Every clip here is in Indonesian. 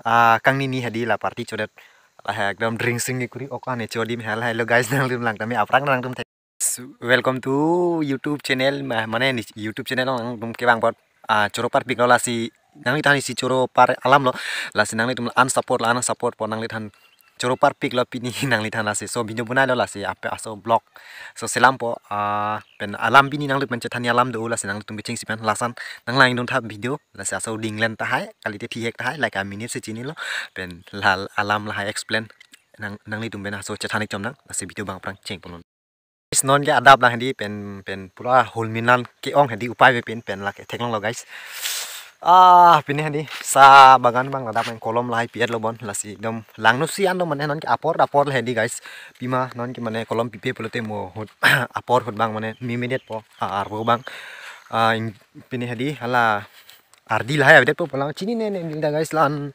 kang ni hadi la party chodet lah ekdom drink sing ni kuri oka ne chodi me hal hello guys nang lim lang tami aprang nang tum welcome to YouTube channel mane ni YouTube channel nang tum ke bang bot choro par pikola si nang li si choro par alam lo la si nang li tum un support po nang li than choro par pik lo pini nang li than la si so video bunai lo la si ape aso blog so selam po pen alam pini nang li pen chetani alam do la si nang tum bicing si pen lasan nang lain dong thap video la si aso ding len ta hai kali te thi hek ta hai like a minute si chini lo pen lal alam la hai explain nang li tum ben aso chetani chom nang la si video bang prang cheng pon non ke adab lang hindi pen pura hulminan ke ong hindi upay pen la ke teklong lo guys pini hindi sa bagan bang adab ang kolom lahi piat lo bon lasi dom lang no sian do mane non ke apor lah hindi guys pima non ke mane kolom pipe pelote mo apor hot bang mane mimidet po arbo bang pini hindi hala ardi lah ya po pulang cini ne dilda guys lan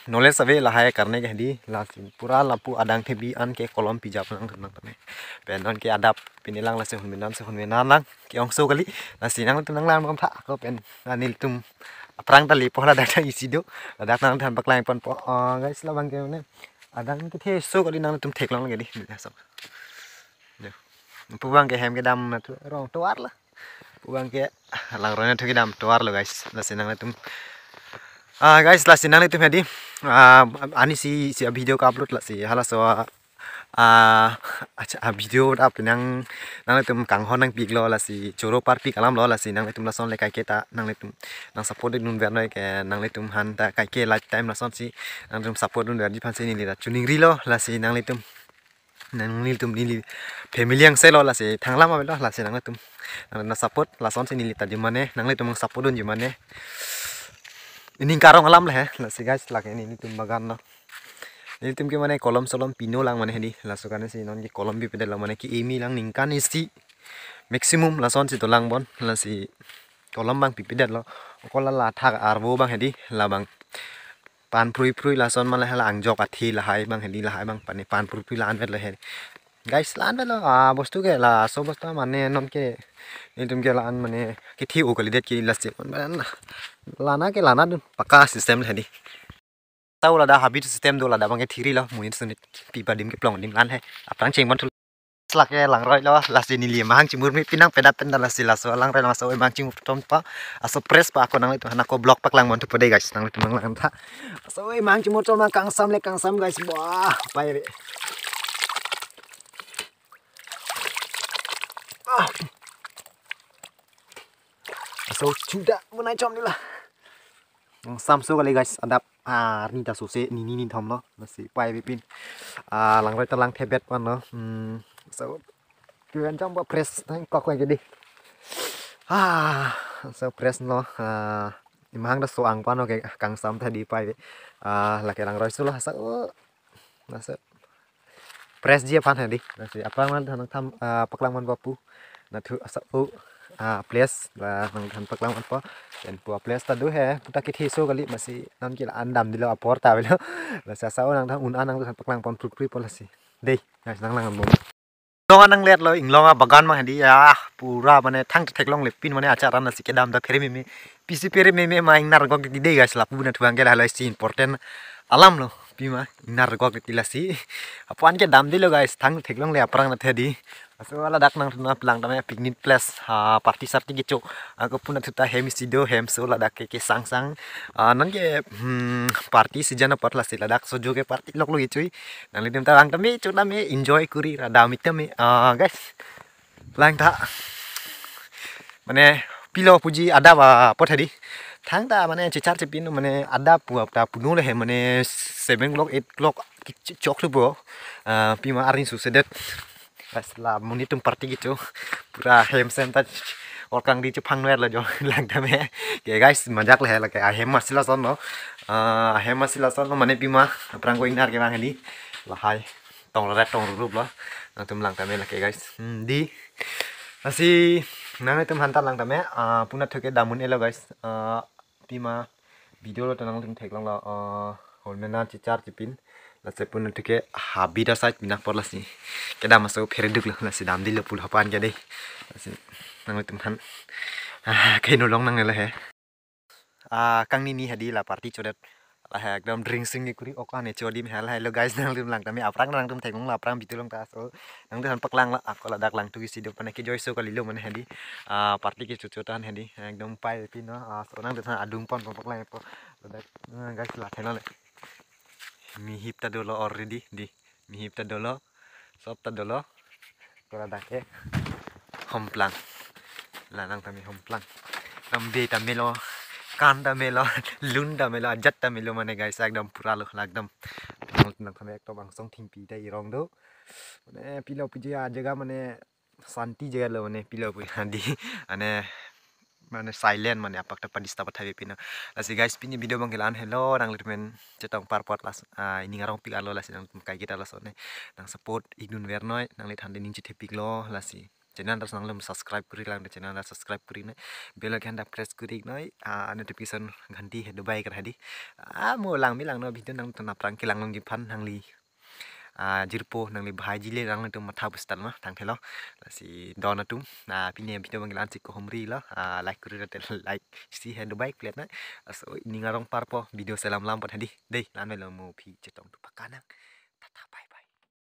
knowledge sabe lah ya karena ke di la pura lapu adang tebi an ke kolom pijap nang nang tame penon ke adap pinilang la se hunmenan lang ke ong so kali la sinang tunang lang kam tha ko pen anil tum aprang tali po la datang isi do la datang than baklang pon po guys la bang ke ne adang ke the so kali nang tum thek long ke di so pu bang ke hem ke dam na tu rong tuar lah pugang ke lang rona thoki dam toar lo guys la sinang tum guys la sinang tum hedi ani si video ka upload la si hala so acha video up nang tum kang hon nang pik lo la si choro par pik alam lo la si nang tum la son le kai ke ta nang tum nang support nun ver noi ke nang tum han ta kai ke lifetime la son si nang tum support nun ver di pan se ni la chuning ri lo la si nang tum ni family yang selo la si thang lama lo la si nang tum na support la son sini lita jumane nang le tum support dun jumane ini karong alam lah la si guys la ini tum bagan no ini tum ke mane kolom solom pino lang mane hedi la so kan si non ke kolom bi pedal mane ki emi lang ningkan isi maximum la son si to lang bon la si kolom bang pi pedal lo kola la thak arbo bang hedi la bang pan prui la son mala hala angjok athi la hai bang hedi la hai bang pan prui la an vet la hedi guys lan vet lo bostu ke la so bostu mane non ke ini tum ke lan mane ke thi u kali det ki la se lana ke lana paka system hedi tau la da habit system do la da bang ke thiri lo muin sunit pi ba dim ke plong dim lan hai aprang cheng bon slak ke lang roi lo la sini li mahang cimur mi pinang pedat pen la sila so lang roi la so mang cing tom pa aso press pa ko nang itu hana ko block pak lang mon tu pode guys nang itu mang lang tha so mang cimur tom mang kang sam guys wah pai re so sudah munai com ni lah samsu kali guys adap ni ta suse ni thom lo si pai pin lang roi ta lang thebet pan lo so kuen trong ba press thang kok lagi di so press no imang da so ang pan oke kang sam tadi pai la ke lang roi su lo sa na so press dia pan hadi si apa man tham paklang man bapu na thu sa place la nang than paklang man pa dan pu place ta du he puta ki thiso kali masi nam ki andam dilo apor ta belo la sa sa nang thang un anang than paklang pon prui pon la si dei nang lang bom long anang let lo ing longa bagan ma hadi pura mane thang thek long le pin mane acharan na si ke dam da phere me pisi phere me ma ing nar gok di dei guys la pu na thuang ke la si important alam lo pima nar gok ti la si apan ke dam dilo guys thang thek long le aprang na thedi so ala dak nang na plang tame picnic place party sarti gicho aku puna thuta hem sido hem so la dak ke sang nan ke party sejana par la sila dak sojo ke party lok lo gichui nang lidem ta lang tame chuna me enjoy kuri ra dam itame guys lang ta mane pilo puji ada ba pothadi thang ta mane chichar chipin mane ada pu ta punu le he mane 7 o'clock 8 o'clock chok lu bo pima arin su sedet la munitum party gitu pura hem center orang di Jepang ner lo jo lang tame ke guys majak le la ke hem masila son no hem masila son no mane pima aprang ko inar ke bang ni la hai tong ret tong rup lo nang tum lang tame la ke guys di asi nang tum hantar lang tame puna thoke damun elo guys pima video lo tanang tum thek lang lo holmena chichar chipin la se pun tuke habida site binak por lasi keda masuk pereduk lo lasi dam di lo pul hapan ke dei lasi nang tum han kai no long nang le he kang ni hadi la party chodet lah ekdom drink sing ni kuri oka ne chodi me hello guys nang lim lang tami aprang nang tum thengong la aprang bitulong ta so nang dan paklang la akola dak lang tu isi do pane ki joy so kali lo mane hedi party ki chuchutan hedi ekdom pai pino so nang dan adung pon paklang po dak guys la thelo le mi hip ta dolo already di mi hip ta dolo sop ta dolo kola dake homplang la nang tami homplang nam be ta melo কান্দা মেলো লুন্দা মেলো আজাত্তা মেলো মানে গাইছে একদম পুরা লোক একদম nang kami ekto bangsong timpi dai rong do মানে pilau puji jaga মানে শান্তি জায়গা lo মানে pilau pu di ane মানে silent মানে apak ta padista pathabi pina lasi guys pini video bang kelan hello nang litmen cetong parpot las ini ngarong pik alo lasi nang kai kita las one nang support idun wernoi nang lit hande ning cete pik lo lasi channel ras nang lem subscribe kuri lang de channel ras subscribe kuri ne bell icon da press kuri noi notification ganti he dubai kar hadi mo lang mi lang no video nang tana prang kilang nang gipan nang li jirpo nang li bhai jile rang tu matha bustan ma thang thelo si dona tum na pine video bang lan sik ko homri la like kuri tel like si he dubai klet na so ini ngarong parpo video salam lam pat hadi dei lan melo mo phi chetong tu pakanang tata bye bye